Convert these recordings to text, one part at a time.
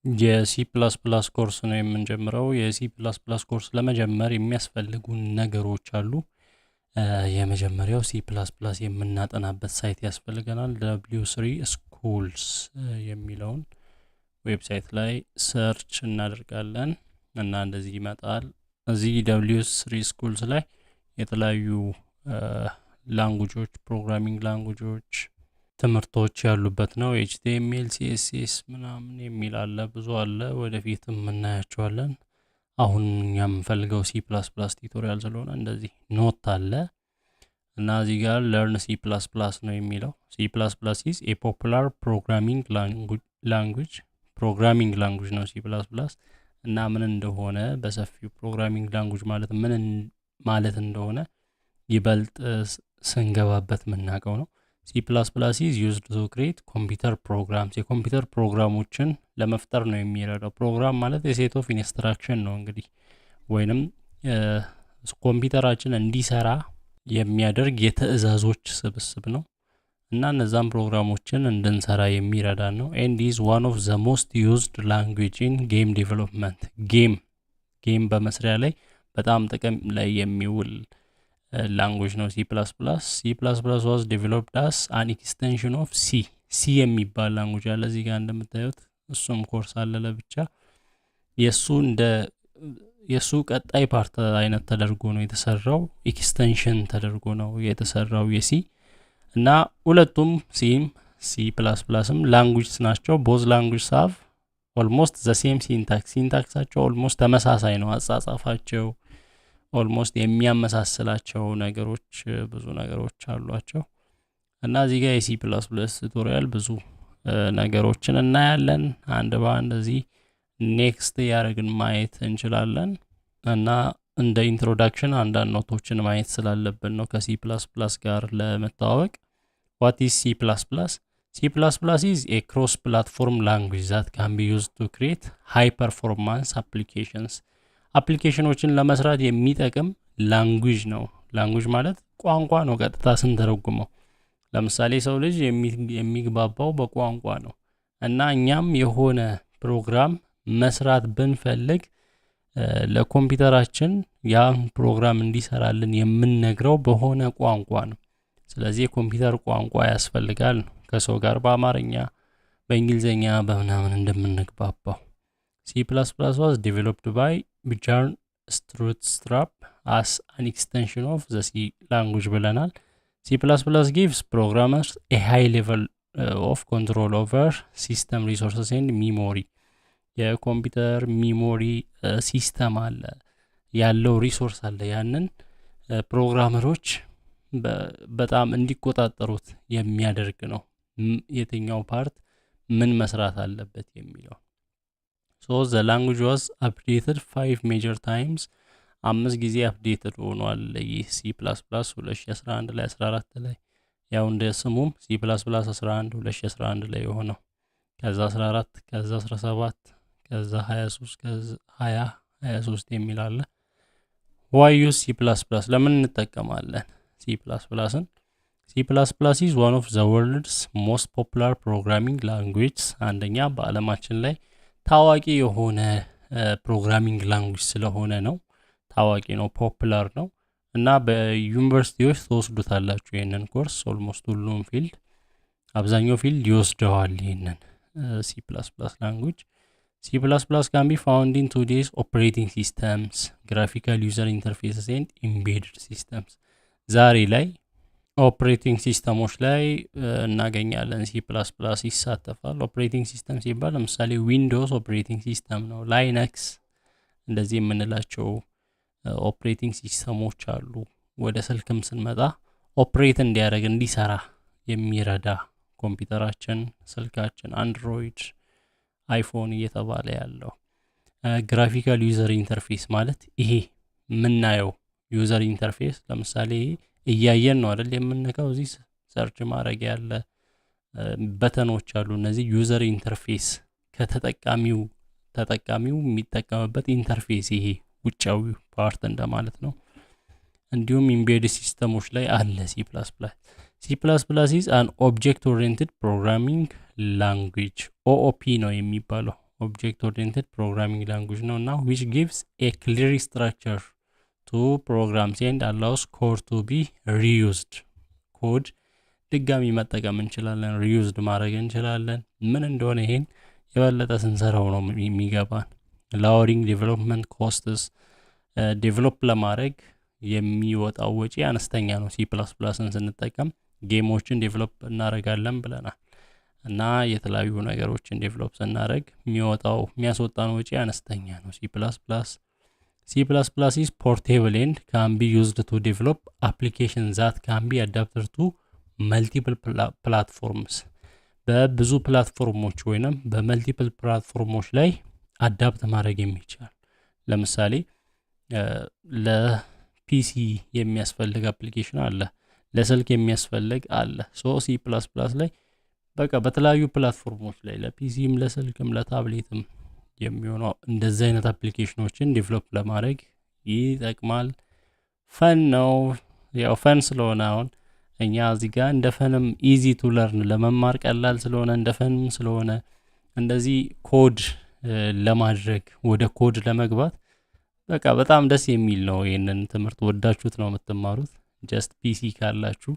የሲ ፕላስ ፕላስ ኮርስ ነው የምንጀምረው። የሲ ፕላስ ፕላስ ኮርስ ለመጀመር የሚያስፈልጉን ነገሮች አሉ። የመጀመሪያው ሲ ፕላስ ፕላስ የምናጠናበት ሳይት ያስፈልገናል። w3 schools የሚለውን ዌብሳይት ላይ ሰርች እናደርጋለን እና እንደዚህ ይመጣል። እዚህ w3 schools ላይ የተለያዩ ላንጉጆች፣ ፕሮግራሚንግ ላንጉጆች ትምህርቶች ያሉበት ነው። HTML CSS ምናምን የሚል አለ፣ ብዙ አለ። ወደፊትም እናያቸዋለን። አሁን እኛ የምንፈልገው C++ ቱቶሪያል ስለሆነ እንደዚህ ኖት አለ እና እዚህ ጋር learn C++ ነው የሚለው። C++ is a popular programming language ነው C++ እና ምን እንደሆነ በሰፊው ፕሮግራሚንግ ላንጉጅ ማለት ምን ማለት እንደሆነ ይበልጥ ስንገባበት የምናውቀው ነው። C++ is used to create computer programs የኮምፒውተር ፕሮግራሞችን ለመፍጠር ነው የሚረዳው። ፕሮግራም ማለት የሴት ኦፍ ኢንስትራክሽን ነው እንግዲህ ወይንም ኮምፒውተራችን እንዲሰራ የሚያደርግ የትዕዛዞች ስብስብ ነው እና እነዛን ፕሮግራሞችን እንድንሰራ የሚረዳን ነው። and is one of the most used language in game development ጌም በመስሪያ ላይ በጣም ጥቅም ላይ የሚውል language ነው C++. C++ was developed as an extension of C የሚባል language አለ እዚህ ጋር እንደምታዩት። እሱም ኮርስ አለ ለብቻ። የሱ ቀጣይ ፓርት አይነት ተደርጎ ነው የተሰራው። ኤክስቴንሽን ተደርጎ ነው የተሰራው የሲ እና ሁለቱም ሲም C++ም ላንጉጅስ ናቸው። ቦዝ ላንጉጅስ have almost the same syntax ሲንታክሳቸው ኦልሞስት ተመሳሳይ ነው። አጻጻፋቸው ኦልሞስት የሚያመሳስላቸው ነገሮች ብዙ ነገሮች አሏቸው እና እዚህ ጋር የሲ ፕላስ ፕላስ ቱቶሪያል ብዙ ነገሮችን እናያለን። አንድ በአንድ እዚህ ኔክስት ያደርግን ማየት እንችላለን እና እንደ ኢንትሮዳክሽን አንዳንድ ኖቶችን ማየት ስላለብን ነው ከሲ ፕላስ ፕላስ ጋር ለመተዋወቅ። what is C++? C++ is a cross platform language that can be used to create high performance applications አፕሊኬሽኖችን ለመስራት የሚጠቅም ላንጉጅ ነው። ላንጉጅ ማለት ቋንቋ ነው ቀጥታ ስንተረጉመው። ለምሳሌ ሰው ልጅ የሚግባባው በቋንቋ ነው እና እኛም የሆነ ፕሮግራም መስራት ብንፈልግ ለኮምፒውተራችን ያን ፕሮግራም እንዲሰራልን የምንነግረው በሆነ ቋንቋ ነው። ስለዚህ የኮምፒውተር ቋንቋ ያስፈልጋል ነው ከሰው ጋር በአማርኛ በእንግሊዘኛ በምናምን እንደምንግባባው። C++ was developed by Bjorn Stroustrup as an extension of the C language ብለናል። C++ gives programmers a high level of control over system resources and memory የኮምፒውተር ሚሞሪ ሲስተም አለ ያለው ሪሶርስ አለ ያንን ፕሮግራመሮች በጣም እንዲቆጣጠሩት የሚያደርግ ነው። የትኛው ፓርት ምን መስራት አለበት የሚለው። so the language was updated 5 major times 5 ጊዜ አፕዴትድ ሆኗል። ይህ C++ 2011 ላይ 14 ላይ ያው እንደ ስሙም C++ 11 2011 ላይ የሆነው ከዛ 14 ከዛ 17 ከዛ 23 ከዛ 23 የሚል አለ። why use C++ ለምን እንጠቀማለን C++ን? C++ is one of the world's most popular programming languages አንደኛ በአለማችን ላይ ታዋቂ የሆነ ፕሮግራሚንግ ላንጉጅ ስለሆነ ነው። ታዋቂ ነው፣ ፖፑላር ነው እና በዩኒቨርሲቲዎች ተወስዱታላችሁ ይሄንን ኮርስ። ኦልሞስት ሁሉም ፊልድ አብዛኛው ፊልድ ይወስደዋል ይሄንን C++ ላንጉጅ። C++ can be found in today's operating systems, graphical user interfaces and embedded systems ዛሬ ላይ ኦፕሬቲንግ ሲስተሞች ላይ እናገኛለን። C++ ይሳተፋል። ኦፕሬቲንግ ሲስተም ሲባል ለምሳሌ ዊንዶውስ ኦፕሬቲንግ ሲስተም ነው። ላይነክስ እንደዚህ የምንላቸው ኦፕሬቲንግ ሲስተሞች አሉ። ወደ ስልክም ስንመጣ ኦፕሬት እንዲያደርግ እንዲሰራ የሚረዳ ኮምፒውተራችን፣ ስልካችን፣ አንድሮይድ፣ አይፎን እየተባለ ያለው። ግራፊካል ዩዘር ኢንተርፌስ ማለት ይሄ የምናየው ዩዘር ኢንተርፌስ ለምሳሌ እያየን ነው አይደል የምንነካው። እዚህ ሰርች ማድረግ ያለ በተኖች አሉ። እነዚህ ዩዘር ኢንተርፌስ ከተጠቃሚው የሚጠቀምበት ኢንተርፌስ ይሄ ውጫዊ ፓርት እንደማለት ነው። እንዲሁም ኢምቤድ ሲስተሞች ላይ አለ C++። C++ is an object oriented programming language OOP ነው የሚባለው። ኦብጀክት ኦሪየንትድ ፕሮግራሚንግ ላንጉጅ ነው እና which gives a clear structure to programs and allows code to be reused ኮድ ድጋሚ መጠቀም እንችላለን፣ ሪዩዝድ ማድረግ እንችላለን። ምን እንደሆነ ይሄን የበለጠ ስንሰራው ነው የሚገባን። ላወሪንግ ዴቨሎፕመንት ኮስትስ ዴቨሎፕ ለማድረግ የሚወጣው ወጪ አነስተኛ ነው። C++ን ስንጠቀም ጌሞችን ዴቨሎፕ እናደርጋለን ብለናል እና የተለያዩ ነገሮችን ዴቨሎፕ ስናደርግ የሚያስወጣን ወጪ አነስተኛ ነው። C++ is portable and can be used to develop applications that can be adapted to multiple platforms በብዙ ፕላትፎርሞች ወይንም በመልቲፕል ፕላትፎርሞች ላይ አዳፕት ማድረግ የሚቻል ለምሳሌ ለፒሲ የሚያስፈልግ አፕሊኬሽን አለ፣ ለስልክ የሚያስፈልግ አለ። C++ ላይ በቃ በተለያዩ ፕላትፎርሞች ላይ ለፒሲም ለስልክም ለታብሌትም የሚሆነው እንደዚህ አይነት አፕሊኬሽኖችን ዴቨሎፕ ለማድረግ ይጠቅማል። ፈን ነው። ያው ፈን ስለሆነ አሁን እኛ እዚህ ጋር እንደ ፈንም ኢዚ ቱ ለርን ለመማር ቀላል ስለሆነ እንደ ፈንም ስለሆነ እንደዚህ ኮድ ለማድረግ ወደ ኮድ ለመግባት በቃ በጣም ደስ የሚል ነው። ይሄንን ትምህርት ወዳችሁት ነው የምትማሩት። ጀስት ፒሲ ካላችሁ፣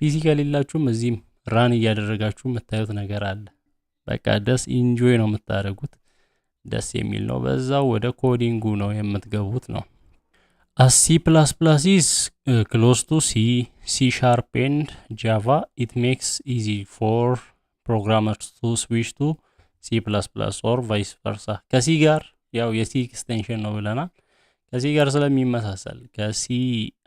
ፒሲ ከሌላችሁም እዚህም ራን እያደረጋችሁ የምታዩት ነገር አለ። በቃ ደስ ኢንጆይ ነው የምታደርጉት። ደስ የሚል ነው። በዛው ወደ ኮዲንጉ ነው የምትገቡት ነው። as C++ is close to C Sharp and Java, it makes easy for programmers to switch to C++ or vice versa። ከሲ ጋር ያው የሲ ኤክስቴንሽን ነው ብለናል። ከሲ ጋር ስለሚመሳሰል ከሲ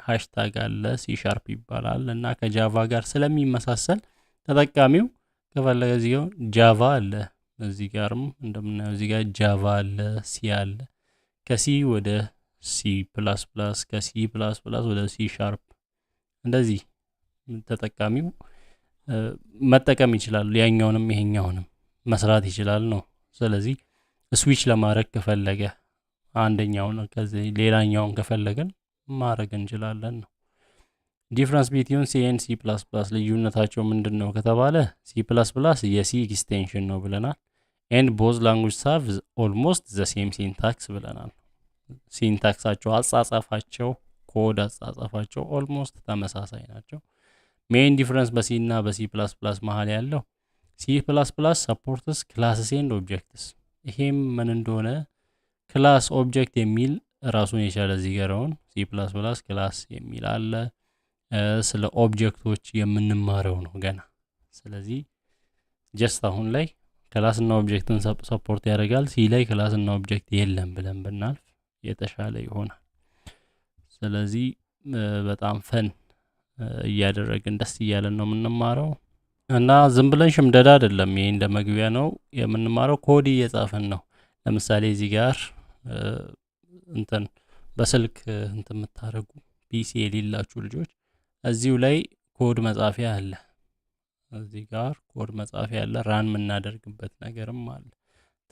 ሃሽታግ አለ C Sharp ይባላል እና ከጃቫ ጋር ስለሚመሳሰል ተጠቃሚው ከፈለገ እዚህው ጃቫ አለ እዚህ ጋርም እንደምናየው እዚህ ጋር ጃቫ አለ፣ ሲ አለ። ከሲ ወደ C++፣ ከሲ++ ወደ C Sharp እንደዚህ ተጠቃሚው መጠቀም ይችላል። ያኛውንም ይሄኛውንም መስራት ይችላል ነው። ስለዚህ ስዊች ለማድረግ ከፈለገ አንደኛውን ከዚህ ሌላኛውን ከፈለገን ማድረግ እንችላለን ነው። ዲፍረንስ ቢትዊን C and C++ ልዩነታቸው ምንድነው ከተባለ C++ የሲ ኤክስቴንሽን ነው ብለናል። and both languages have almost the same syntax ብለናል። ሲንታክሳቸው አጻጻፋቸው ኮድ አጻጻፋቸው ኦልሞስት ተመሳሳይ ናቸው። ሜን ዲፍረንስ በሲ እና በሲ++ መሃል ያለው C++ supports classes and objects። ይሄም ምን እንደሆነ ክላስ ኦብጀክት የሚል ራሱን የቻለ እዚህ ጋርውን C++ ክላስ የሚል አለ። ስለ ኦብጀክቶች የምንማረው ነው ገና። ስለዚህ ጀስት አሁን ላይ ክላስ እና ኦብጀክትን ሰፖርት ያደርጋል። ሲ ላይ ክላስ እና ኦብጀክት የለም ብለን ብናልፍ የተሻለ ይሆናል። ስለዚህ በጣም ፈን እያደረግን ደስ እያለን ነው የምንማረው እና ዝም ብለን ሽምደዳ አይደለም። ይሄ እንደ መግቢያ ነው የምንማረው። ኮድ እየጻፈን ነው። ለምሳሌ እዚህ ጋር እንትን በስልክ እንትን የምታደርጉ ፒሲ የሌላችሁ ልጆች እዚሁ ላይ ኮድ መጻፊያ አለ። እዚህ ጋር ኮድ መጻፊያ አለ። ራን የምናደርግበት ነገርም አለ።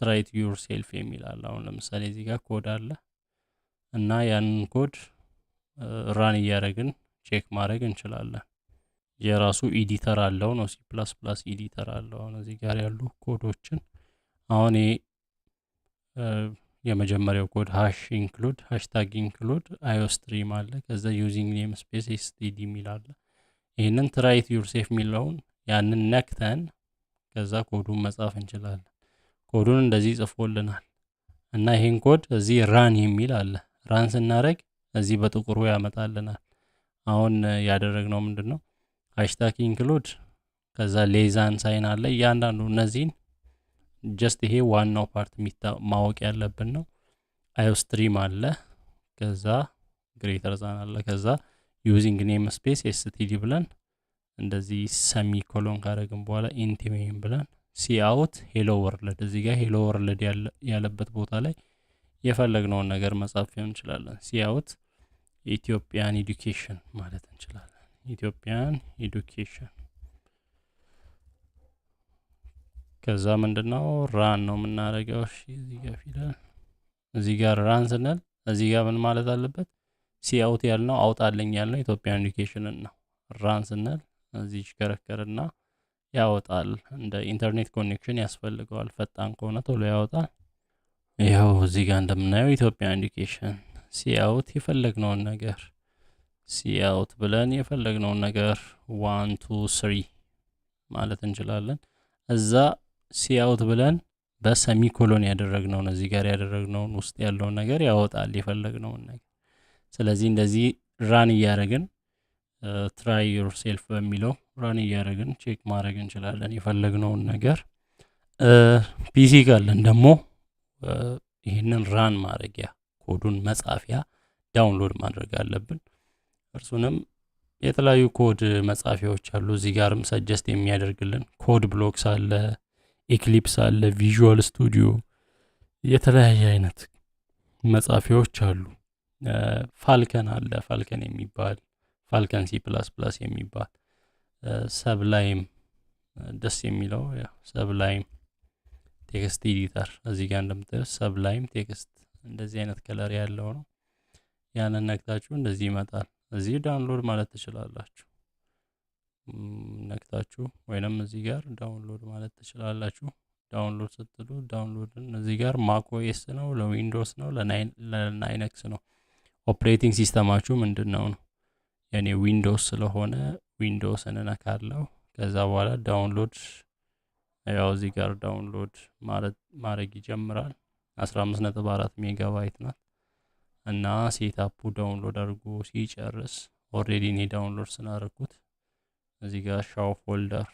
try it yourself የሚል አለ። አሁን ለምሳሌ እዚህ ጋር ኮድ አለ እና ያንን ኮድ ራን እያደረግን ቼክ ማድረግ እንችላለን። የራሱ ኤዲተር አለው ነው። C++ ኤዲተር አለው። አሁን እዚህ ጋር ያሉ ኮዶችን አሁን የመጀመሪያው ኮድ #include #include iostream አለ። ከዛ using namespace std የሚል አለ። ይሄንን try it yourself የሚለውን ያንን ነክተን ከዛ ኮዱን መጻፍ እንችላለን። ኮዱን እንደዚህ ጽፎልናል እና ይሄን ኮድ እዚህ ራን የሚል አለ። ራን ስናደርግ እዚህ በጥቁሩ ያመጣልናል። አሁን ያደረግነው ምንድነው #include ከዛ ሌዛን ሳይን አለ። እያንዳንዱ እነዚህን ጀስት ይሄ ዋናው ፓርት ማወቅ ያለብን ነው። iostream አለ። ከዛ ግሬተር ዛን አለ። ከዛ using namespace std ብለን እንደዚህ ሰሚኮሎን ካደረግን በኋላ ኢንቲሜን ብለን ሲአውት ሄሎ ወርልድ እዚህ ጋር ሄሎ ወርልድ ያለበት ቦታ ላይ የፈለግነውን ነገር መጻፍ እንችላለን። ሲአውት ኢትዮጵያን ኤዱኬሽን ማለት እንችላለን። ኢትዮጵያን ኤዱኬሽን ከዛ ምንድነው ራን ነው የምናደርገው። እሺ እዚህ ጋር ፊደል እዚህ ጋር ራን ስንል እዚህ ጋር ምን ማለት አለበት? ሲአውት ያልነው አውጣልኝ ያልነው ኢትዮጵያን ኤዱኬሽን ነው። ራን ስንል እዚህ ይሽከረከርና ያወጣል። እንደ ኢንተርኔት ኮኔክሽን ያስፈልገዋል። ፈጣን ከሆነ ቶሎ ያወጣል። ይኸው እዚህ ጋር እንደምናየው ኢትዮጵያ ኢንዲኬሽን ሲአውት የፈለግነውን ነገር ሲአውት ብለን የፈለግነውን ነገር 1 2 3 ማለት እንችላለን። እዛ ሲአውት ብለን በሰሚኮሎን ያደረግነውን እዚህ ጋር ያደረግነውን ውስጥ ያለውን ነገር ያወጣል የፈለግነውን ነገር። ስለዚህ እንደዚህ ራን እያደረግን ትራይ ዮርሴልፍ በሚለው ራን እያደረግን ቼክ ማድረግ እንችላለን የፈለግነውን ነገር። ፒሲ ካለን ደግሞ ይህንን ራን ማድረጊያ ኮዱን መጻፊያ ዳውንሎድ ማድረግ አለብን። እርሱንም የተለያዩ ኮድ መጻፊያዎች አሉ። እዚህ ጋርም ሰጀስት የሚያደርግልን ኮድ ብሎክስ አለ፣ ኤክሊፕስ አለ፣ ቪዥዋል ስቱዲዮ፣ የተለያየ አይነት መጻፊያዎች አሉ። ፋልከን አለ፣ ፋልከን የሚባል ፋልከን ሲ ፕላስ ፕላስ የሚባል ሰብላይም ደስ የሚለው ሰብላይም ቴክስት ኤዲተር እዚህ ጋር እንደምታዩት ሰብላይም ቴክስት እንደዚህ አይነት ከለር ያለው ነው። ያንን ነክታችሁ እንደዚህ ይመጣል። እዚህ ዳውንሎድ ማለት ትችላላችሁ። ነክታችሁ ወይንም እዚህ ጋር ዳውንሎድ ማለት ትችላላችሁ። ዳውንሎድ ስትሉ ዳውንሎድን እዚህ ጋር ማክኦኤስ ነው፣ ለዊንዶውስ ነው፣ ለላይነክስ ነው። ኦፕሬቲንግ ሲስተማችሁ ምንድነው ነው? ያኔ ዊንዶውስ ስለሆነ ዊንዶውስ እንነካለው። ከዛ በኋላ ዳውንሎድ ያው እዚህ ጋር ዳውንሎድ ማድረግ ይጀምራል። 15.4 ሜጋባይት ናት እና ሴታፑ ዳውንሎድ አድርጎ ሲጨርስ ኦሬዲ እኔ ዳውንሎድ ስላደረኩት እዚህ ጋር ሻው ፎልደር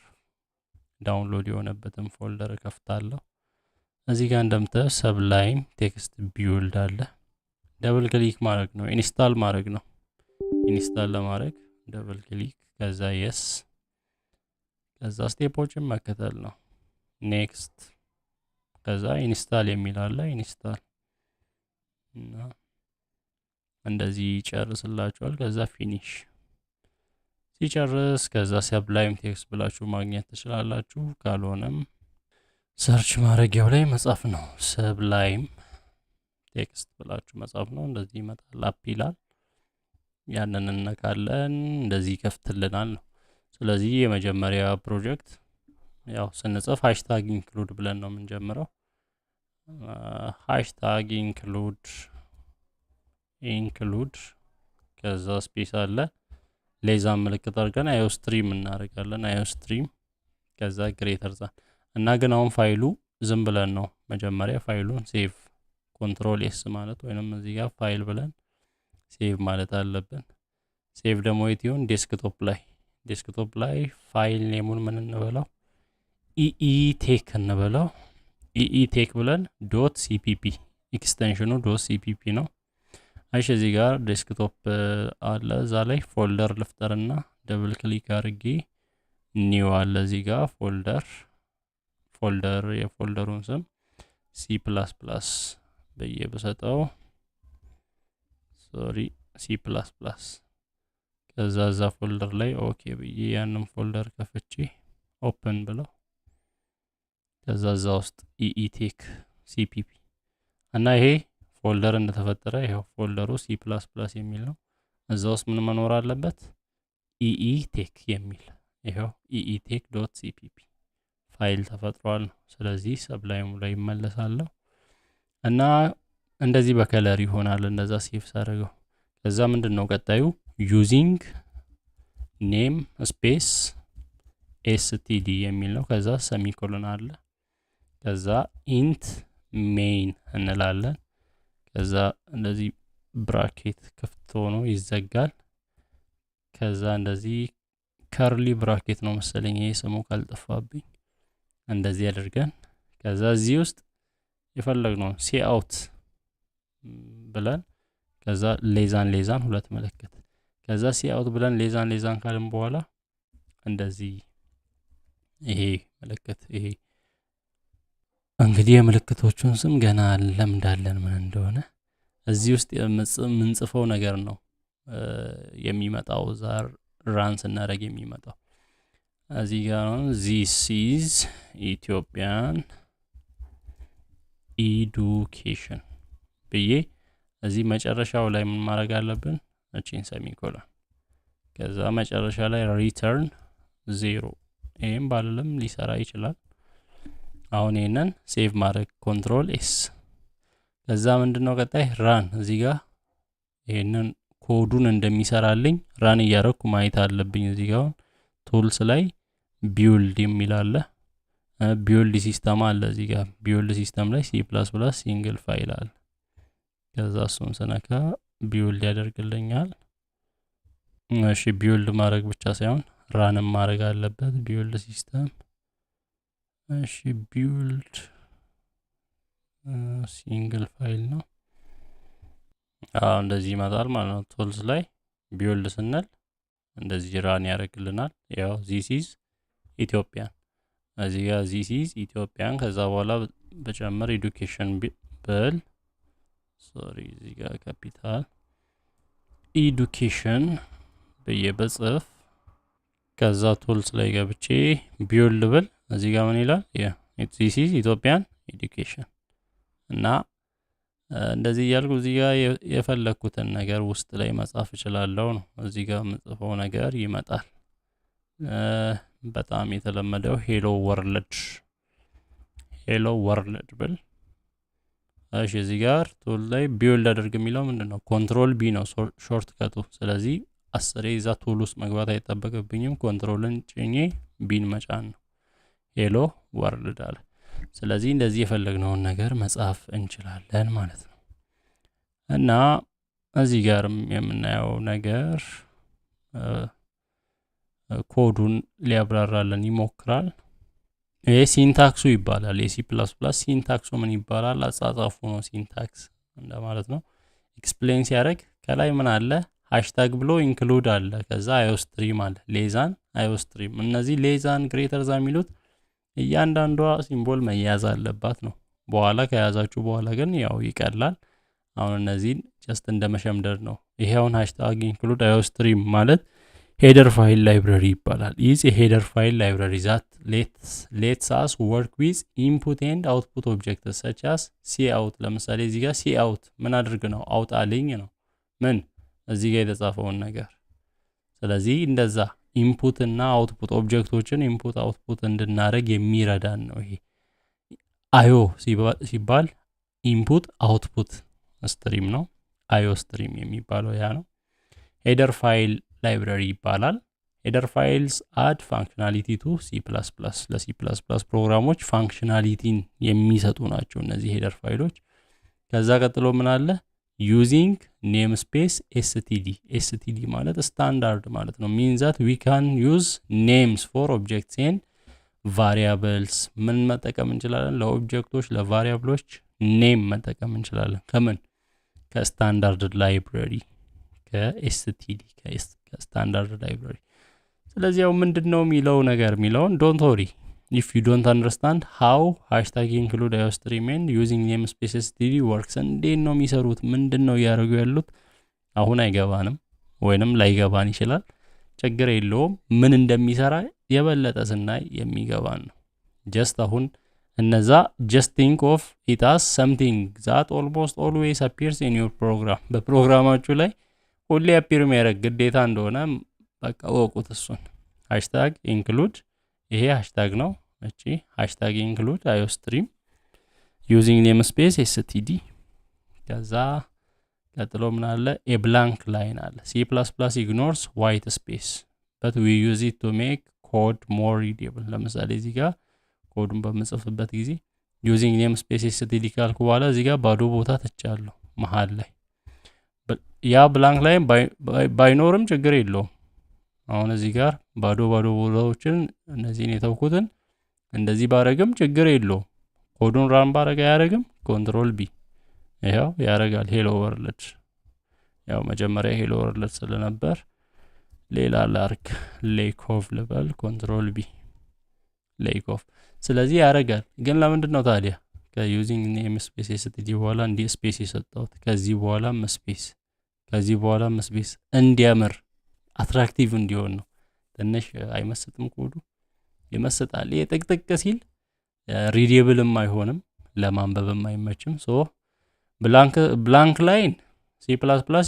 ዳውንሎድ የሆነበትን ፎልደር ከፍታለሁ። እዚህ ጋር እንደምታዩት ሰብላይም ቴክስት ቢውልድ አለ። ደብል ክሊክ ማድረግ ነው፣ ኢንስታል ማድረግ ነው። ኢንስታል ለማድረግ ደብል ክሊክ ከዛ የስ ከዛ ስቴፖችን መከተል ነው። ኔክስት ከዛ ኢንስታል የሚል አለ። ኢንስታል እና እንደዚህ ይጨርስላችኋል። ከዛ ፊኒሽ ሲጨርስ ከዛ ሰብላይም ቴክስት ብላችሁ ማግኘት ትችላላችሁ። ካልሆነም ሰርች ማድረጊያው ላይ መጻፍ ነው። ሰብላይም ቴክስት ብላችሁ መጻፍ ነው። እንደዚህ ይመጣል። አፕ ይላል። ያንን እንነካለን። እንደዚህ ይከፍትልናል ነው። ስለዚህ የመጀመሪያ ፕሮጀክት ያው ስንጽፍ ሃሽታግ ኢንክሉድ ብለን ነው የምንጀምረው። ሃሽታግ ኢንክሉድ ከዛ ስፔስ አለ። ሌዛን ምልክት አድርገን አዮስትሪም እናደርጋለን። አዮስትሪም ከዛ ግሬተር ዛን እና ግን አሁን ፋይሉ ዝም ብለን ነው መጀመሪያ ፋይሉን ሴቭ ኮንትሮል ኤስ ማለት ወይንም እዚህ ጋር ፋይል ብለን ሴቭ ማለት አለብን። ሴቭ ደግሞ የት ይሁን? ዴስክቶፕ ላይ ፋይል ኔሙን ምን እንበለው? ኢኢቴክ እንበለው። ኢኢቴክ ብለን ዶት ሲፒፒ ኤክስቴንሽኑ ዶት ሲፒፒ ነው። አይሽ እዚህ ጋር ዴስክቶፕ አለ። እዛ ላይ ፎልደር ልፍጠርና ደብል ክሊክ አድርጌ ኒው አለ እዚህ ጋር ፎልደር የፎልደሩን ስም ሲ ፕላስ ፕላስ ብዬ በሰጠው ሲ ፕላስ ፕላስ ከዛ እዛ ፎልደር ላይ ኦኬ ብዬ ያንን ፎልደር ከፍቼ ኦፕን ብለው ከዛ እዛ ውስጥ ኢኢቴክ ሲፒፒ እና ይሄ ፎልደር እንደተፈጠረ ይሄው ፎልደሩ ሲ ፕላስ ፕላስ የሚል ነው። እዛ ውስጥ ምን መኖር አለበት? ኢኢቴክ የሚል ይሄው ኢኢቴክ ዶት ሲፒፒ ፋይል ተፈጥሯል ነው። ስለዚህ ሰብላይሙ ላይ ይመለሳለሁ እና እንደዚህ በከለር ይሆናል። እንደዛ ሴቭ ሳደርገው ከዛ ምንድነው ቀጣዩ? ዩዚንግ ኔም ስፔስ ኤስቲዲ የሚል ነው። ከዛ ሰሚኮሎን አለ። ከዛ ኢንት ሜይን እንላለን። ከዛ እንደዚህ ብራኬት ክፍት ሆኖ ይዘጋል። ከዛ እንደዚህ ከርሊ ብራኬት ነው መሰለኝ ይሄ ስሙ ካልጠፋብኝ። እንደዚህ አድርገን ከዛ እዚህ ውስጥ የፈለግነው ሲ አውት ብለን ከዛ ሌዛን ሁለት ምልክት ከዛ ሲ አውት ብለን ሌዛን ካልን በኋላ እንደዚህ ይሄ ምልክት ይሄ እንግዲህ የምልክቶቹን ስም ገና ለምዳለን ምን እንደሆነ እዚህ ውስጥ የምንጽፈው ነገር ነው የሚመጣው ዛር ራን ስናደርግ የሚመጣው እዚህ ጋር ነው። ዚስ ኢዝ ኢትዮጵያን ኢዱኬሽን ብዬ እዚህ መጨረሻው ላይ ምን ማድረግ አለብን? እቺን ሰሚኮሎን ከዛ መጨረሻ ላይ ሪተርን 0 ይሄም ባልልም ሊሰራ ይችላል። አሁን ይሄንን ሴቭ ማድረግ ኮንትሮል ኤስ። ከዛ ምንድነው ቀጣይ ራን። እዚህ ጋር ይሄንን ኮዱን እንደሚሰራልኝ ራን እያደረኩ ማየት አለብኝ። እዚህ ጋር ቱልስ ላይ ቢውልድ የሚል አለ። ቢውልድ ሲስተም አለ። እዚህ ጋር ቢውልድ ሲስተም ላይ C++ ሲንግል ፋይል አለ። ከዛ እሱን ስነካ ቢውልድ ያደርግልኛል። እሺ ቢውልድ ማድረግ ብቻ ሳይሆን ራንም ማድረግ አለበት ቢውልድ ሲስተም። እሺ ቢውልድ ሲንግል ፋይል ነው። እንደዚህ ይመጣል ማለት ነው። ቱልስ ላይ ቢውልድ ስንል እንደዚህ ራን ያደርግልናል። ያው ዚስ ኢዝ ኢትዮጵያን እዚህ ጋር ዚስ ኢዝ ኢትዮጵያን ከዛ በኋላ በጨመር ኤዱኬሽን ብል ሶሪ እዚህ ጋር ካፒታል ኤዱኬሽን በየበጽፍ ከዛ ቱልስ ላይ ገብቼ ቢውልድ ብል እዚህ ጋር ምን ይላል? ዚስ ኢዝ ኢትዮጵያን ኤዱኬሽን እና እንደዚህ እያልኩ እዚህ ጋር የፈለኩትን ነገር ውስጥ ላይ መጻፍ እችላለሁ ነው። እዚህ ጋር የምጽፈው ነገር ይመጣል። በጣም የተለመደው ሄሎ ወርልድ ብል እሺ እዚህ ጋር ቱል ላይ ቢውልድ አድርግ የሚለው ምንድነው? ኮንትሮል ቢ ነው ሾርት ከቱ። ስለዚህ 10 እዛ ቱል ውስጥ መግባት አይጠበቅብኝም። ኮንትሮልን ጭኜ ቢን መጫን ነው። ሄሎ ወርልድ አለ። ስለዚህ እንደዚህ የፈለግነውን ነገር መጻፍ እንችላለን ማለት ነው። እና እዚህ ጋርም የምናየው ነገር ኮዱን ሊያብራራልን ይሞክራል። ይሄ ሲንታክሱ ይባላል። የሲ++ ሲንታክሱ ምን ይባላል? አጻጻፉ ነው ሲንታክስ እንደማለት ነው። ኤክስፕሌን ሲያደርግ ከላይ ምን አለ? ሃሽታግ ብሎ ኢንክሉድ አለ። ከዛ አዮስትሪም አለ። ሌዛን አዮስትሪም። እነዚህ ሌዛን ግሬተር ዛ የሚሉት እያንዳንዷ ሲምቦል መያዝ አለባት ነው። በኋላ ከያዛችሁ በኋላ ግን ያው ይቀላል። አሁን እነዚህን ጀስት እንደመሸምደር ነው። ይሄውን ሃሽታግ ኢንክሉድ አዮስትሪም ማለት ሄደር ፋይል ላይብረሪ ይባላል። ኢዝ ሄደር ፋይል ላይብረሪ ዛት ሌትስ አስ ወርክ ዊዝ ኢንፑት ኤንድ አውትፑት ኦብጀክትስ ሰች አስ ሲአውት። ለምሳሌ እዚህ ጋር ሲአውት ምን አድርግ ነው? አውጣልኝ ነው። ምን እዚህ ጋር የተጻፈውን ነገር። ስለዚህ እንደዛ ኢንፑት እና አውትፑት ኦብጀክቶችን ኢንፑት አውትፑት እንድናደርግ የሚረዳን ነው። ይሄ አዮ ሲባል ኢንፑት አውትፑት ስትሪም ነው። አዮ ስትሪም የሚባለው ያ ነው። ሄደር ፋይል ላይብረሪ ይባላል። ሄደር ፋይልስ አድ ፋንክሽናሊቲ ቱ C++። ለC++ ፕሮግራሞች ፋንክሽናሊቲን የሚሰጡ ናቸው እነዚህ ሄደር ፋይሎች። ከዛ ቀጥሎ ምን አለ? ዩዚንግ ኔም ስፔስ ኤስቲዲ ማለት ስታንዳርድ ማለት ነው። ሚን ዛት ዊ ካን ዩዝ ኔምስ ፎር ኦብጀክትስ ኤንድ ቫሪያብልስ። ምን መጠቀም እንችላለን? ለኦብጀክቶች ለቫሪያብሎች ኔም መጠቀም እንችላለን። ከምን? ከስታንዳርድ ላይብረሪ ከኤስቲዲ ከስታንዳርድ ላይብረሪ። ስለዚህ ያው ምንድነው የሚለው ነገር የሚለውን ዶንት ወሪ if you don't understand how hashtag include iostream and using namespace std works እንዴት ነው የሚሰሩት? ምንድነው ያደርጉ ያሉት? አሁን አይገባንም ወይንም ላይገባን ይችላል። ችግር የለውም። ምን እንደሚሰራ የበለጠ ስናይ የሚገባን ነው። ጀስት አሁን እነዛ just think of it as something that almost always appears in your program። በፕሮግራማችሁ ላይ ሁሌ አፒር የሚያደርግ ግዴታ እንደሆነ በቃ ወቁት እሱን። ሃሽታግ ኢንክሉድ ይሄ ሃሽታግ ነው። እቺ ሃሽታግ ኢንክሉድ አዮስትሪም ዩዚንግ ኔምስፔስ ኤስቲዲ። ከዛ ቀጥሎ ምን አለ? ኤ ብላንክ ላይን አለ። C++ ignores white space but we use it to make code more readable። ለምሳሌ እዚህ ጋር ኮዱን በመጽፍበት ጊዜ ዩዚንግ ኔምስፔስ ኤስቲዲ ካልኩ በኋላ እዚህ ጋር ባዶ ቦታ ተቻለሁ መሃል ላይ። ያ ብላንክ ላይን ባይኖርም ችግር የለውም። አሁን እዚህ ጋር ባዶ ቦታዎችን እነዚህን የተውኩትን እንደዚህ ባረግም ችግር የለውም። ኮዱን ራን ባረጋ ያረግም ኮንትሮል ቢ ይሄው ያረጋል። ሄሎ ወርልድ ያው መጀመሪያ ሄሎ ወርልድ ስለነበር ሌላ ላርክ ሌክ ኦፍ ልበል ኮንትሮል ቢ ሌክ ኦፍ። ስለዚህ ያረጋል። ግን ለምንድን ነው ታዲያ ከዩዚንግ ኔም ስፔስ ኤስቲዲ በኋላ እንዲ ስፔስ የሰጠሁት? ከዚህ በኋላ ስፔስ እንዲያምር አትራክቲቭ እንዲሆን ነው። ትንሽ አይመስጥም ኮዱ? ይመስጣል። የጥቅጥቅ ሲል ሪዲየብልም አይሆንም፣ ለማንበብም አይመችም። ሶ ብላንክ ላይን C++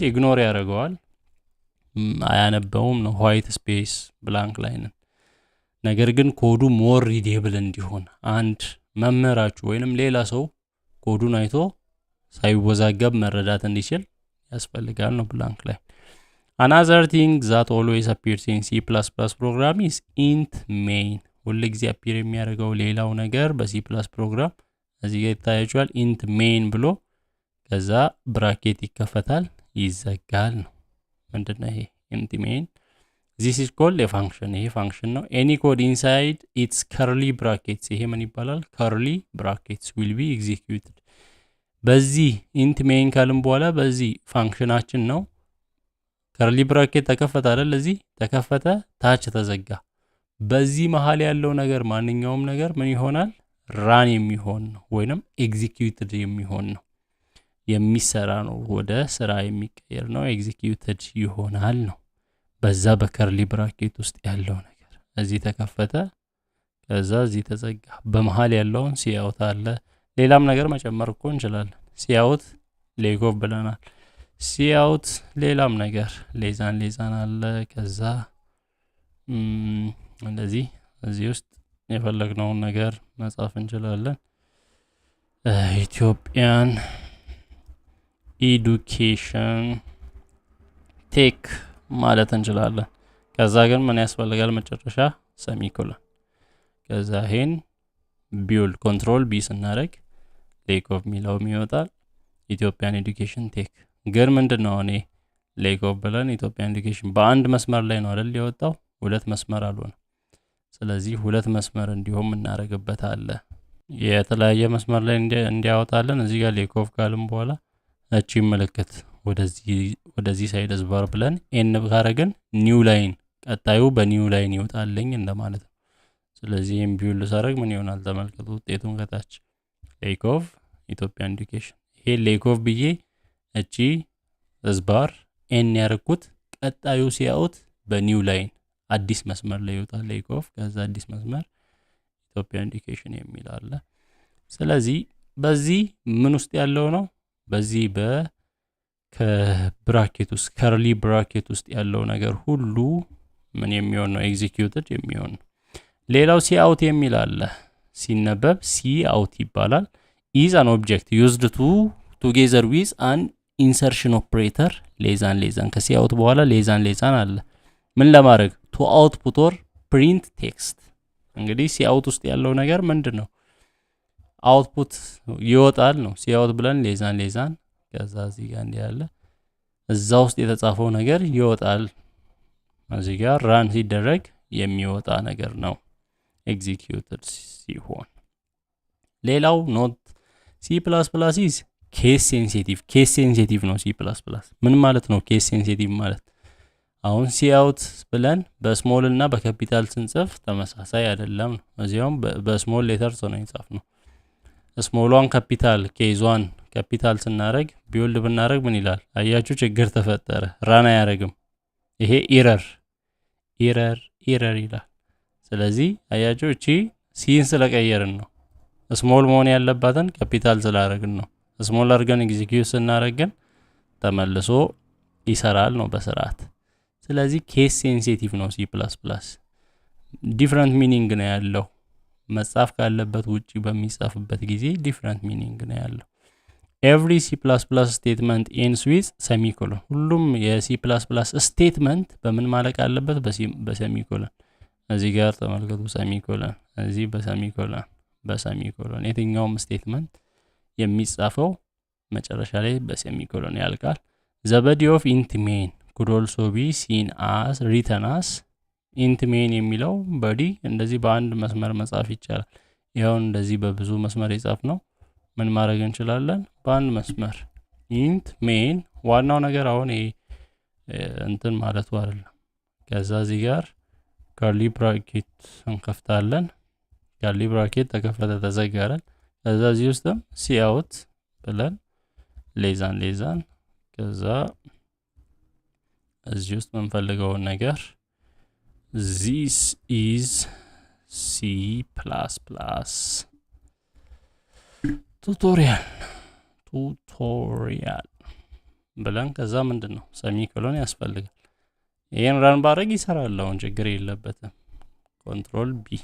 ኢግኖር ያደርገዋል፣ አያነበውም ነው። ዋይት ስፔስ ብላንክ ላይን ነገር ግን ኮዱ ሞር ሪዴብል እንዲሆን አንድ መምህራችሁ ወይንም ሌላ ሰው ኮዱን አይቶ ሳይወዛገብ መረዳት እንዲችል ያስፈልጋል ነው ብላንክ ላይ። Another thing that always appears in C++ program is int main። ሁሉ ጊዜ አፒር የሚያደርገው ሌላው ነገር በC++ ፕሮግራም እዚህ ጋር ይታያችኋል። int main ብሎ ከዛ ብራኬት ይከፈታል ይዘጋል ነው። ምንድነው ይሄ int main? This is called a function። ይሄ function ነው። Any code inside its curly brackets ይሄ ምን ይባላል? curly brackets will be executed። በዚህ int main ካልን በኋላ በዚህ ፋንክሽናችን ነው curly bracket ተከፈተ አይደል? እዚህ ተከፈተ ታች ተዘጋ። በዚህ መሃል ያለው ነገር ማንኛውም ነገር ምን ይሆናል? ራን የሚሆን ነው ወይንም ኤግዚኪዩትድ የሚሆን ነው የሚሰራ ነው ወደ ስራ የሚቀየር ነው ኤግዚኪዩትድ ይሆናል ነው። በዛ በከርሊ ብራኬት ውስጥ ያለው ነገር እዚህ ተከፈተ ከዛ እዚህ ተዘጋ። በመሃል ያለውን ሲአውት አለ። ሌላም ነገር መጨመር እኮ እንችላለን። ሲአውት ሌጎፍ ብለናል። ሲአውት ሌላም ነገር ሌዛን አለ። ከዛ እንደዚህ እዚህ ውስጥ የፈለግነውን ነገር መጻፍ እንችላለን። ኢትዮጵያን ኤዱኬሽን ቴክ ማለት እንችላለን። ከዛ ግን ምን ያስፈልጋል? መጨረሻ ሰሚኮሎን። ከዛ ይሄን ቢውልድ ኮንትሮል ቢ ስናደርግ ሌጎፍ ሚለው ይወጣል። ኢትዮጵያን ኤዱኬሽን ቴክ ግን ምንድነው እኔ ሌጎፍ ብለን ኢትዮጵያን ኤዱኬሽን በአንድ መስመር ላይ ነው አይደል የወጣው? ሁለት መስመር አልሆነ። ስለዚህ ሁለት መስመር እንዲሆን እናደርግበት አለ። የተለያየ መስመር ላይ እንዲያወጣለን እዚህ ጋር ሌጎፍ ካልን በኋላ እቺ ምልክት ወደዚህ ሳይድ ዝባር ብለን ኤን ካረግን ኒው ላይን ቀጣዩ በኒው ላይን ይወጣልኝ እንደማለት ነው። ስለዚህ ኤም ቢውል ሳረግ ምን ይሆናል? ተመልከቱ ውጤቱን ከታች ሌጎፍ ኢትዮጵያን ኤዱኬሽን። ይሄ ሌጎፍ ብዬ እቺ ዝባር ኤን ያረኩት ቀጣዩ ሲያውት በኒው ላይን አዲስ መስመር ላይ ይወጣል ሌጎፍ። ከዛ አዲስ መስመር ኢትዮጵያን ኤዱኬሽን የሚል አለ። ስለዚህ በዚህ ምን ውስጥ ያለው ነው? በዚህ ከብራኬት ውስጥ ከርሊ ብራኬት ውስጥ ያለው ነገር ሁሉ ምን የሚሆን ነው? ኤግዚኪዩትድ የሚሆን ነው። ሌላው ሲአውት የሚል አለ። ሲነበብ ሲአውት ይባላል። ኢዝ አን ኦብጀክት ዩዝድ ቱጌዘር ዊዝ አን ኢንሰርሽን ኦፕሬተር ሌዛን ከሲአውት በኋላ ሌዛን አለ። ምን ለማድረግ? ቱ አውትፑት ኦር ፕሪንት ቴክስት። እንግዲህ ሲአውት ውስጥ ያለው ነገር ምንድነው? አውትፑት ይወጣል ነው። ሲአውት ብለን ሌዛን ከዛ እዚህ ጋር እንዲህ ያለ እዛ ውስጥ የተጻፈው ነገር ይወጣል። እዚህ ጋር ራን ሲደረግ የሚወጣ ነገር ነው ኤግዚኪዩትድ ሲሆን። ሌላው ኖት C++ ኢዝ ኬስ ሴንሲቲቭ ነው። C++ ምን ማለት ነው? ኬስ ሴንሲቲቭ ማለት አሁን ሲአውት ብለን በስሞል እና በካፒታል ስንጽፍ ተመሳሳይ አይደለም ነው። እዚያውም በስሞል ሌተርስ ነው የጻፍነው። ስሞሏን ካፒታል ኬዟን ካፒታል ስናረግ ቢውልድ ብናረግ ምን ይላል? አያችሁ ችግር ተፈጠረ። ራን አያረግም። ይሄ ኢረር ይላል። ስለዚህ አያችሁ እቺ ሲን ስለቀየርን ነው። ስሞል መሆን ያለባትን ካፒታል ስላረግን ነው። ስሞል አርገን ኤግዚኪዩት ስናረግን ተመልሶ ይሰራል ነው በስርዓት። ስለዚህ ኬስ ሴንሲቲቭ ነው C++። ዲፍረንት ሚኒንግ ነው ያለው። መጻፍ ካለበት ውጪ በሚጻፍበት ጊዜ ዲፍረንት ሚኒንግ ነው ያለው። ኤቭሪ C++ ስቴትመንት ኤንድስ ዊዝ ሰሚኮሎን። ሁሉም የC++ ስቴትመንት በምን ማለቅ አለበት? በሰሚኮሎን። እዚህ ጋር ተመልከቱ ሰሚኮሎን፣ እዚህ በሰሚኮሎን። የትኛውም ስቴትመንት የሚጻፈው መጨረሻ ላይ በሰሚኮሎን ያልቃል። ዘ ቦዲ ኦፍ ኢንት ሜን could also be seen as written as int main የሚለው ቦዲ እንደዚህ በአንድ መስመር መጻፍ ይቻላል። ይሄው እንደዚህ በብዙ መስመር የጻፍ ነው ምን ማድረግ እንችላለን? በአንድ መስመር int main። ዋናው ነገር አሁን እንትን ማለቱ አይደለም። ከዛ እዚህ ጋር ከርሊ ብራኬት እንከፍታለን። ከርሊ ብራኬት ተከፈተ ተዘጋራል። ከዛ እዚህ ውስጥም ሲአውት ብለን ሌዛን ከዛ እዚህ ውስጥ የምንፈልገውን ነገር this is C++ ቱቶሪያል ብለን ከዛ ምንድነው ሰሚኮሎን ያስፈልጋል። ይሄን ራን ባረግ ይሰራል። አሁን ችግር የለበትም። ኮንትሮል ቢ።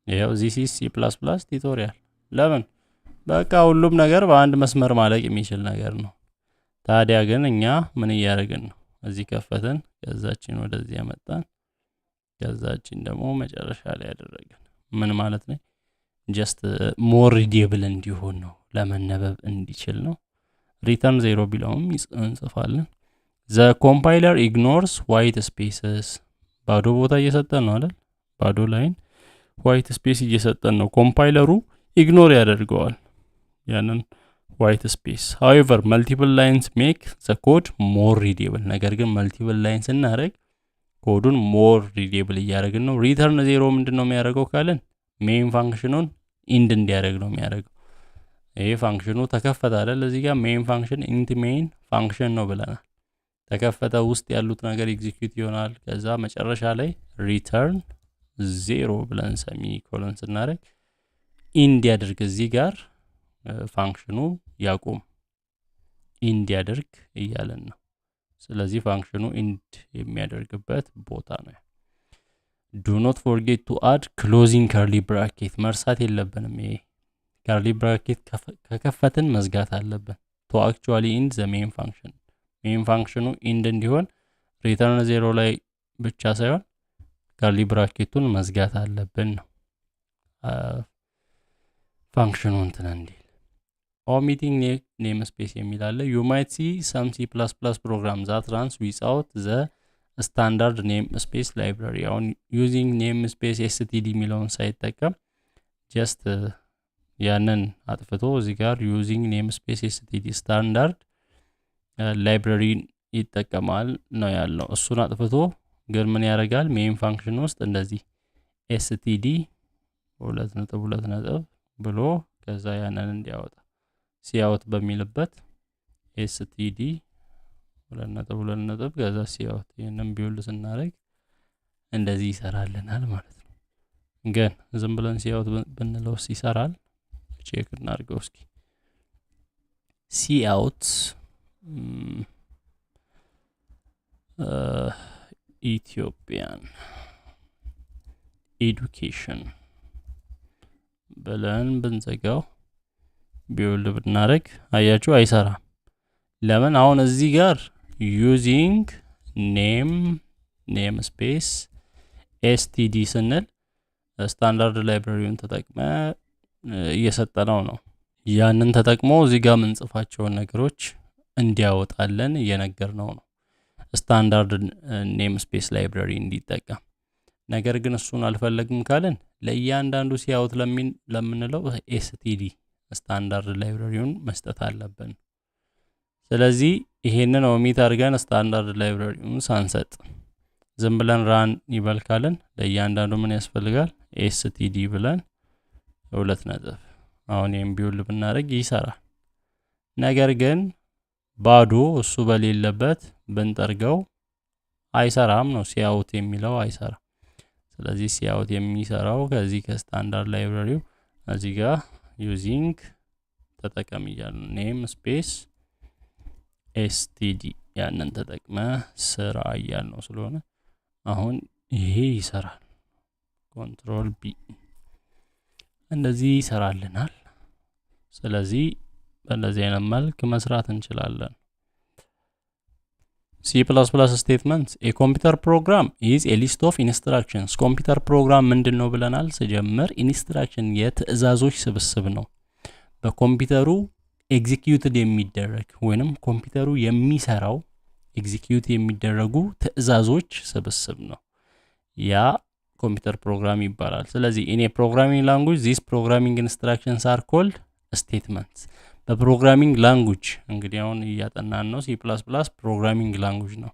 ይኸው ዚስ ኢዝ ሲ ፕላስ ፕላስ ቱቶሪያል። ለምን በቃ ሁሉም ነገር በአንድ መስመር ማለቅ የሚችል ነገር ነው። ታዲያ ግን እኛ ምን እያደረግን ነው? እዚህ ከፈትን፣ ከዛችን ወደዚህ ያመጣን፣ ከዛችን ደግሞ መጨረሻ ላይ ያደረግን። ምን ማለት ነው? ጀስት ሞር ሪዴብል እንዲሆን ነው፣ ለመነበብ እንዲችል ነው። ሪተርን 0 ቢለውም እንጽፋለን። ዘ ኮምፓይለር ኢግኖርስ ዋይት ስፔስስ። ባዶ ቦታ እየሰጠን ነው አይደል? ባዶ ላይን ዋይት ስፔስ እየሰጠን ነው። ኮምፓይለሩ ኢግኖር ያደርገዋል ያንን ዋይት ስፔስ። however multiple lines make the code more readable። ነገር ግን multiple lines ስናደርግ ኮዱን more readable እያደረግን ነው። ሪተርን 0 ምንድነው የሚያደርገው ካለን ሜን ፋንክሽኑን ኢንድ እንዲያደርግ ነው የሚያደርገው። ይሄ ፋንክሽኑ ተከፈተ አይደል? እዚህ ጋር ሜን ፋንክሽን ኢንት ሜን ፋንክሽን ነው ብለናል። ተከፈተ፣ ውስጥ ያሉት ነገር ኤግዚኪዩት ይሆናል። ከዛ መጨረሻ ላይ ሪተርን 0 ብለን ሰሚ ኮሎን ስናደርግ ኢንድ ያደርግ እዚህ ጋር ፋንክሽኑ ያቆም ኢንድ ያደርግ እያለን ነው። ስለዚህ ፋንክሽኑ ኢንድ የሚያደርግበት ቦታ ነው። ዱ ኖት ፎርጌት ቱ አድ ክሎዚንግ ከርሊ ብራኬት። መርሳት የለብንም። ይሄ ከርሊ ብራኬት ከከፈትን መዝጋት አለብን። ቱ አክቹዋሊ ኢንድ ዘ ሜን ፋንክሽን። ሜን ፋንክሽኑ ኢንድ እንዲሆን ሪተርን 0 ላይ ብቻ ሳይሆን ከርሊ ብራኬቱን መዝጋት አለብን ነው ፋንክሽኑ እንትን እንዲል። ኦሚቲንግ ኔም ስፔስ የሚል አለ። ዩ ማይት ሲ ሰም ሲ ፕላስ ፕላስ ፕሮግራም ዛት ራንስ ዊዛውት ዘ ስታንዳርድ ኔም ስፔስ ላይብራሪ። አሁን ዩዚንግ ኔም ስፔስ ኤስቲዲ የሚለውን ሳይጠቀም ጀስት ያንን አጥፍቶ እዚህ ጋር ዩዚንግ ኔም ስፔስ ኤስቲዲ ስታንዳርድ ላይብራሪ ይጠቀማል ነው ያለው። እሱን አጥፍቶ ግን ምን ያደርጋል? ሜን ፋንክሽን ውስጥ እንደዚህ ኤስቲዲ 2.2 ብሎ ከዛ ያንን እንዲያወጣ ሲያወጥ በሚልበት ኤስቲዲ 2.2 ከዛ ሲያወጥ ይሄንን ቢውልድ ስናደርግ እንደዚህ ይሰራልናል ማለት ነው። ግን ዝም ብለን ሲያወጥ ብንለው ይሰራል? ቼክ እናድርገው እስኪ። ሲአውት ኢትዮጵያን ኤዱኬሽን ብለን ብንዘጋው ቢውልድ ብናደርግ አያችሁ አይሰራም። ለምን? አሁን እዚህ ጋር ዩዚንግ ኔም ስፔስ ኤስቲዲ ስንል ስታንዳርድ ላይብራሪውን ተጠቅመ እየሰጠነው ነው። ያንን ተጠቅሞ እዚህ ጋር ምንጽፋቸውን ነገሮች እንዲያወጣለን እየነገርነው ነው፣ ስታንዳርድ ኔም ስፔስ ላይብራሪ እንዲጠቀም። ነገር ግን እሱን አልፈለግም ካለን ለእያንዳንዱ ሲያውት ለምንለው ኤስቲዲ ስታንዳርድ ላይብራሪውን መስጠት አለብን። ስለዚህ ይሄንን ኦሚት አድርገን ስታንዳርድ ላይብራሪውን ሳንሰጥ ዝም ብለን ራን ይበል ካለን ለእያንዳንዱ ምን ያስፈልጋል? ኤስቲዲ ብለን 2 አሁን ቢውልድ ብናደርግ ይሰራል። ነገር ግን ባዶ እሱ በሌለበት ብንጠርገው አይሰራም ነው። ሲያውት የሚለው አይሰራም። ስለዚህ ሲያውት የሚሰራው ከዚህ ከስታንዳርድ ላይብራሪው እዚህ ጋር ዩዚንግ ተጠቀም እያሉ ኔም ስፔስ ኤስቲዲ ያንን ተጠቅመ ስራ እያል ነው። ስለሆነ አሁን ይሄ ይሰራል። ኮንትሮል ቢ እንደዚህ ይሰራልናል። ስለዚህ በእንደዚህ አይነት መልክ መስራት እንችላለን። C++ statements a computer program is a list of instructions። ኮምፒውተር ፕሮግራም ምንድነው ብለናል ስጀምር? ኢንስትራክሽን የትዕዛዞች ስብስብ ነው። በኮምፒውተሩ ኤግዚኪዩትድ የሚደረግ ወይንም ኮምፒውተሩ የሚሰራው ኤግዚኪዩት የሚደረጉ ትዕዛዞች ስብስብ ነው። ያ ኮምፒውተር ፕሮግራም ይባላል። ስለዚህ in a programming language these programming instructions are called statements። በፕሮግራሚንግ ላንጉጅ እንግዲህ አሁን እያጠናን ነው። C++ ፕሮግራሚንግ ላንጉጅ ነው።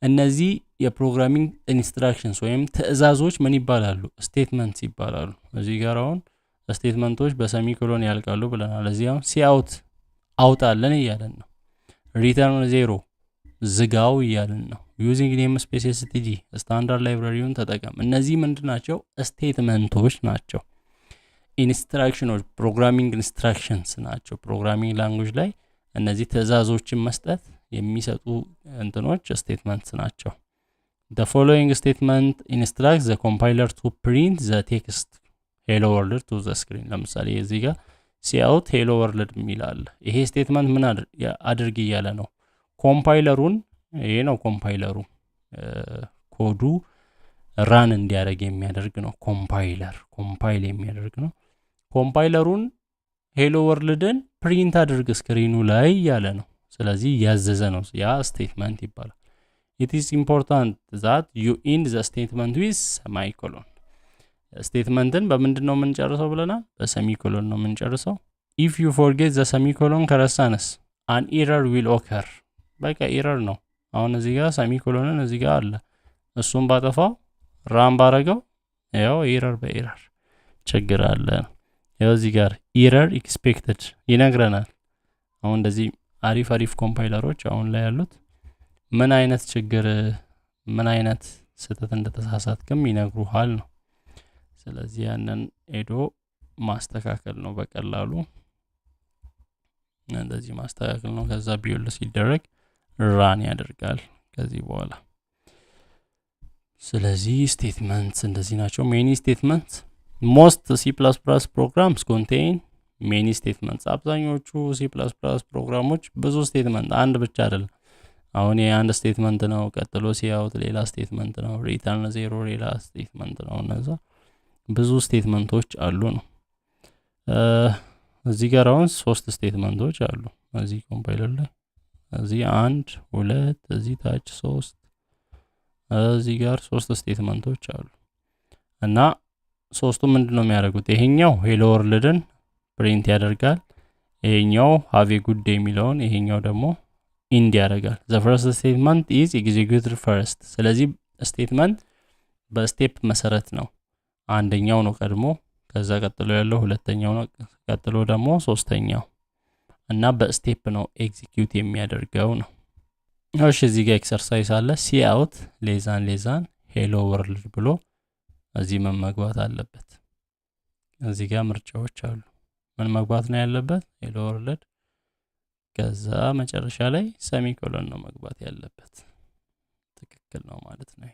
እነዚህ የፕሮግራሚንግ ኢንስትራክሽንስ ወይም ትዕዛዞች ምን ይባላሉ? ስቴትመንትስ ይባላሉ። እዚህ ጋር አሁን ስቴትመንቶች በሰሚኮሎን ያልቃሉ ብለናል። እዚህ አሁን ሲአውት አውጣለን እያለን ነው። ሪተርን 0 ዝጋው እያለን ነው። ዩዚንግ ኔም ስፔስ ኤስቲዲ ስታንዳርድ ላይብራሪውን ተጠቀም። እነዚህ ምንድናቸው? ስቴትመንቶች ናቸው። ኢንስትራክሽኖች ፕሮግራሚንግ ኢንስትራክሽንስ ናቸው። ፕሮግራሚንግ ላንጉጅ ላይ እነዚህ ትዕዛዞችን መስጠት የሚሰጡ እንትኖች ስቴትመንትስ ናቸው። the following statement instructs the compiler to print the text hello world to the screen ለምሳሌ እዚህ ጋር ሲአውት ሄሎ ወርልድ የሚላል ይሄ ስቴትመንት ምን አድርግ እያለ ነው ኮምፓይለሩን ይሄ ነው ኮምፓይለሩ ኮዱ ራን እንዲያደርግ የሚያደርግ ነው ኮምፓይል የሚያደርግ ነው ኮምፓይለሩን ሄሎ ወርልድን ፕሪንት አድርግ ስክሪኑ ላይ ያለ ነው ስለዚህ ያዘዘ ነው ያ ስቴትመንት ይባላል it is important that you end the statement with semicolon ስቴትመንትን በምንድነው የምንጨርሰው ብለናል በሰሚኮሎን ነው የምንጨርሰው if you forget the semicolon ከረሳንስ an error will occur በቃ ኤረር ነው አሁን እዚህ ጋር ሰሚኮሎንን እዚህ ጋር አለ እሱን ባጠፋው ራን ባረገው ያው ኤረር በኤረር ችግር አለ ያው እዚህ ጋር ኤረር ኤክስፔክትድ ይነግረናል አሁን እንደዚህ አሪፍ ኮምፓይለሮች አሁን ላይ ያሉት ምን አይነት ችግር ምን አይነት ስህተት እንደተሳሳትከም ይነግሩሃል ነው ስለዚህ ያንን ሄዶ ማስተካከል ነው በቀላሉ እንደዚህ ማስተካከል ነው ከዛ ቢውል ሲደረግ ራን ያደርጋል ከዚህ በኋላ ስለዚህ ስቴትመንትስ እንደዚህ ናቸው ሜኒ ስቴትመንትስ most C++ programs contain many statements አብዛኞቹ C++ ፕሮግራሞች ብዙ ስቴትመንት አንድ ብቻ አይደለም አሁን የአንድ ስቴትመንት ነው ቀጥሎ ሲያውት ሌላ ስቴትመንት ነው ሪተርን ዜሮ ሌላ ስቴትመንት ነው እነዛ ብዙ ስቴትመንቶች አሉ ነው እዚህ ጋር አሁን 3 ስቴትመንቶች አሉ እዚህ ኮምፓይለር ላይ እዚህ 1 2 እዚህ ታች 3 እዚህ ጋር 3 ስቴትመንቶች አሉ እና ሶስቱ ምንድነው የሚያደርጉት ይሄኛው ሄሎ ወርልድን ፕሪንት ያደርጋል ይሄኛው ሃቭ ኤ ጉድ ዴይ የሚለውን ይሄኛው ደግሞ ኢንድ ያደርጋል the first statement is executed first ስለዚህ ስቴትመንት በስቴፕ መሰረት ነው አንደኛው ነው ቀድሞ ከዛ ቀጥሎ ያለው ሁለተኛው ነው ቀጥሎ ደግሞ ሶስተኛው እና በስቴፕ ነው ኤግዚኪዩት የሚያደርገው ነው እሺ እዚህ ጋር ኤክሰርሳይዝ አለ ሲአውት ሌዛን ሄሎ ወርልድ ብሎ እዚህ መግባት አለበት እዚህ ጋር ምርጫዎች አሉ ምን መግባት ነው ያለበት ሄሎ ወርልድ ከዛ መጨረሻ ላይ ሰሚኮሎን ነው መግባት ያለበት ትክክል ነው ማለት ነው